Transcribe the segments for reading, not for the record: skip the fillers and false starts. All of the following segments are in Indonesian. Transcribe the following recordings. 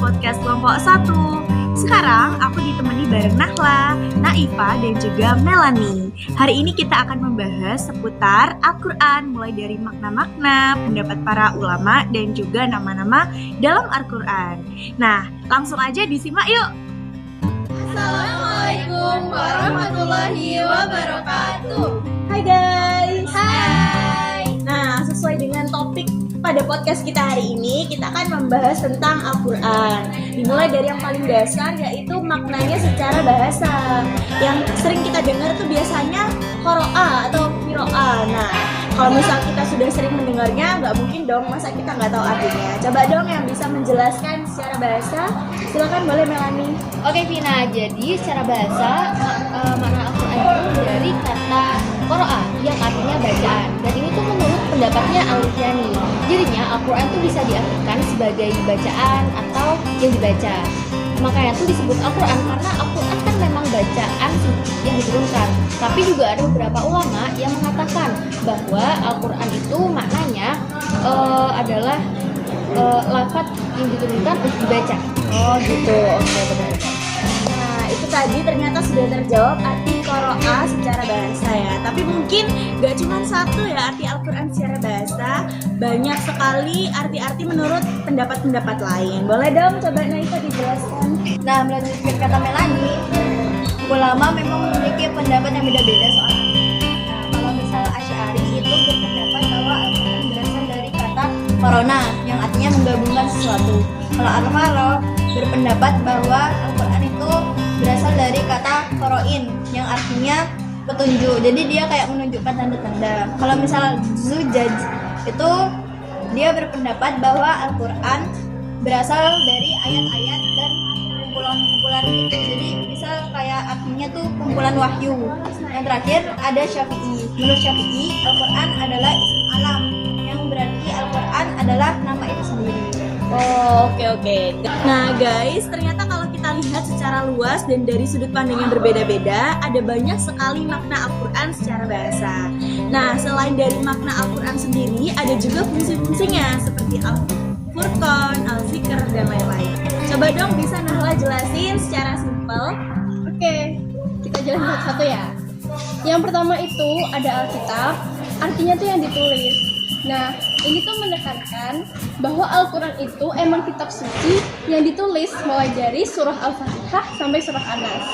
podcast kelompok 1. Sekarang aku ditemani bareng Nahla, Naifa, dan juga Melanie. Hari ini kita akan membahas seputar Al-Quran, mulai dari makna-makna, pendapat para ulama, dan juga nama-nama dalam Al-Quran. Nah, langsung aja disimak yuk! Assalamualaikum warahmatullahi wabarakatuh. Hai guys! Hai. Nah, sesuai dengan topik pada podcast kita hari ini, kita akan membahas tentang Al-Quran. Dimulai dari yang paling dasar, yaitu maknanya secara bahasa. Yang sering kita dengar tuh biasanya qira'a atau qira'a. Nah, kalau misal kita sudah sering mendengarnya, nggak mungkin dong masa kita nggak tahu artinya. Coba dong yang bisa menjelaskan secara bahasa. Silakan, boleh Melanie. Oke Vina, jadi secara bahasa makna Al-Quran itu dari kata qira'a yang artinya bacaan. Dan ini tuh menurut pendapatnya Al-Ghazali. Jadinya Al-Quran tuh bisa diartikan sebagai bacaan atau yang dibaca. Makanya tuh disebut Al-Quran karena Al-Quran kan memang bacaan yang diturunkan. Tapi juga ada beberapa ulama yang mengatakan bahwa Al-Quran itu maknanya adalah lafaz yang diturunkan untuk dibaca. Oh gitu, oke benar. Nah, itu tadi ternyata sudah terjawab arti qira'a secara bahasa ya. Tapi mungkin gak cuma satu ya arti Al-Quran secara bahasa. Banyak sekali arti-arti menurut pendapat-pendapat lain. Boleh dong coba Naifa dijelaskan. Nah, melalui kata Melanie, ulama memang memiliki pendapat yang beda-beda soal arti. Nah, kalau misal Asy'ari itu berpendapat bahwa Al-Quran berasal dari kata korona yang artinya menggabungkan sesuatu. Kalau Al-Haro berpendapat bahwa Al-Quran itu berasal dari kata koroin yang artinya petunjuk. Jadi dia kayak menunjukkan tanda-tanda. Kalau misal Zujaj itu dia berpendapat bahwa Al-Quran berasal dari ayat-ayat dan kumpulan-kumpulan gitu. Jadi misal kayak artinya tuh kumpulan wahyu. Yang terakhir ada Syafi'i. Menurut Syafi'i, Al-Quran adalah isim alam yang berarti Al-Quran adalah nama itu sendiri. Oh, oke. Nah guys, ternyata kalau kita lihat secara luas dan dari sudut pandang yang berbeda-beda, ada banyak sekali makna Al-Quran secara bahasa. Nah, selain dari makna Al-Quran sendiri, ada juga fungsi-fungsinya seperti Al-Furqan, Al-Zikr, dan lain-lain. Coba dong bisa Nahla jelasin secara simpel. Oke, kita jelasin satu-satu ya. Yang pertama itu ada Alkitab, artinya tuh yang ditulis. Nah, ini tuh menekankan bahwa Al-Quran itu emang kitab suci yang ditulis mulai dari surah Al-Fatihah sampai surah An-Nas.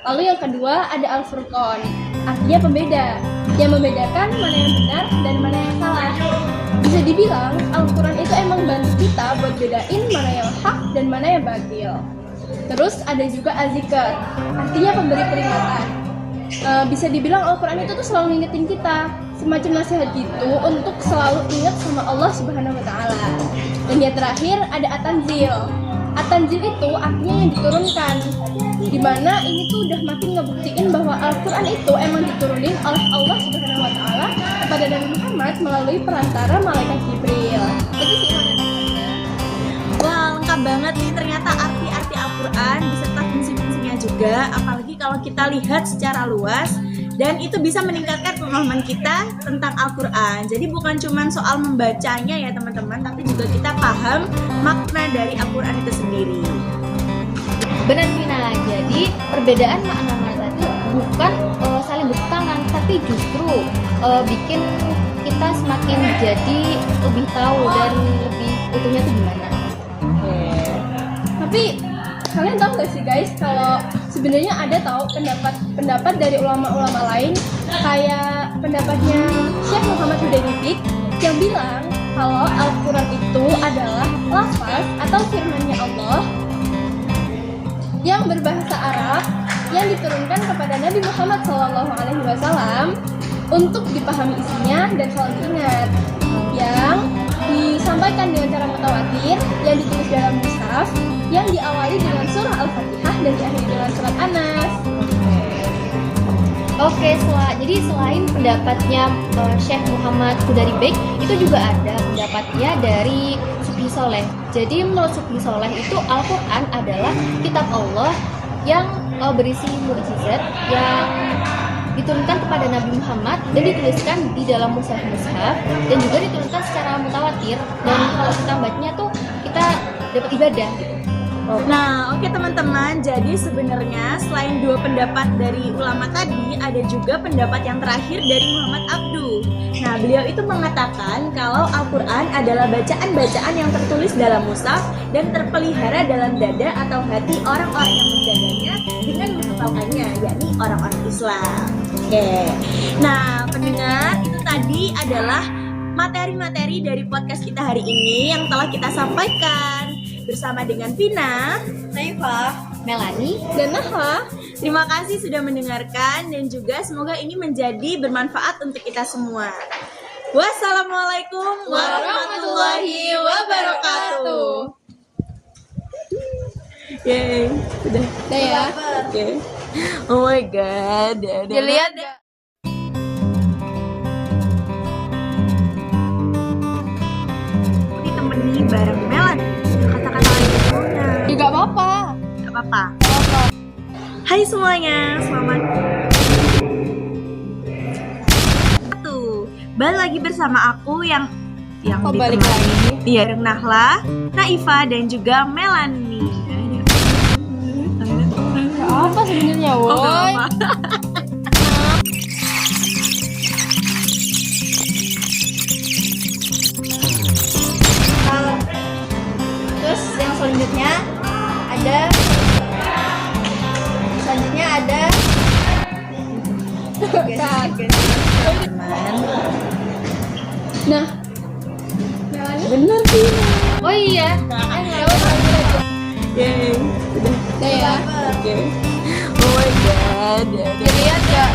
Lalu yang kedua ada Al-Furqan, artinya pembeda, yang membedakan mana yang benar dan mana yang salah. Bisa dibilang Al-Quran itu emang bantu kita buat bedain mana yang hak dan mana yang batil. Terus ada juga Az-Zikr, artinya pemberi peringatan. Bisa dibilang Al-Quran itu tuh selalu ngingetin kita, semacam nasihat gitu untuk selalu ingat sama Allah Subhanahu wa Ta'ala. Dan yang terakhir ada At-Tanzil. At-Tanzil itu artinya yang diturunkan, dimana ini tuh udah makin ngebuktiin bahwa Al-Quran itu emang diturunin oleh Allah Subhanahu wa Ta'ala kepada Nabi Muhammad melalui perantara malaikat Jibril. Itu sih maknanya. Wah, lengkap banget nih ternyata arti-arti Al-Quran beserta fungsi-fungsinya juga. Apalagi kalau kita lihat secara luas. Dan itu bisa meningkatkan pemahaman kita tentang Al-Quran. Jadi bukan cuma soal membacanya ya teman-teman, tapi juga kita paham makna dari Al-Quran itu sendiri. Benar Vina, jadi perbedaan makna-makna itu bukan saling bertentangan, tapi justru bikin kita semakin jadi lebih tahu dan lebih utuhnya itu gimana. Tapi kalian tahu gak sih guys, kalau sebenarnya ada tahu pendapat dari ulama-ulama lain, kayak pendapatnya Syekh Muhammad Hudaybibik yang bilang kalau Al-Quran itu adalah lafaz atau firman-Nya Allah yang berbahasa Arab yang diturunkan kepada Nabi Muhammad SAW untuk dipahami isinya dan selalu diingat, yang disampaikan dengan cara mutawatir, yang ditulis dalam mushaf, yang diawali dengan surah Al-Fatihah dan diakhiri dengan surat An-Nas. Oke, jadi selain pendapatnya Syekh Muhammad Hudaybibik, itu juga ada pendapatnya dari Subhi Soleh. Jadi menurut Subhi Soleh itu Al-Quran adalah kitab Allah yang berisi mukjizat yang diturunkan kepada Nabi Muhammad dan dituliskan di dalam mushaf-mushaf dan juga diturunkan secara mutawatir, dan kalau kita bacanya tuh kita dapat ibadah gitu. Nah, oke teman-teman, jadi sebenarnya selain dua pendapat dari ulama tadi, ada juga pendapat yang terakhir dari Muhammad Abduh. Nah, beliau itu mengatakan kalau Al-Quran adalah bacaan-bacaan yang tertulis dalam mushaf dan terpelihara dalam dada atau hati orang-orang yang menjaganya dengan menghafalkannya, yakni orang-orang Islam. Oke. Nah, pendengar, itu tadi adalah materi-materi dari podcast kita hari ini yang telah kita sampaikan bersama dengan Vina, Naifah, Melani, Dan Naha, terima kasih sudah mendengarkan dan juga semoga ini menjadi bermanfaat untuk kita semua. Wassalamualaikum warahmatullahi wabarakatuh. Yeay, udah. udah ya. Oke. Oh my god. Dilihat ya. Ditemani bareng Melan. Kata-kata lagi gimana? Juga apa-apa. Gak apa-apa. Hai semuanya, selamat balik lagi bersama aku yang Kok balik ditemani. Iya, Nahla, Naifah dan juga Melani. Gak apa sebenarnya, Oh, gak woi. apa. terus yang selanjutnya ada Nah, Melani. Bener sih. oh iya Yeay, udah. Udah ya. Oke. Oh my god. Dilihat gak?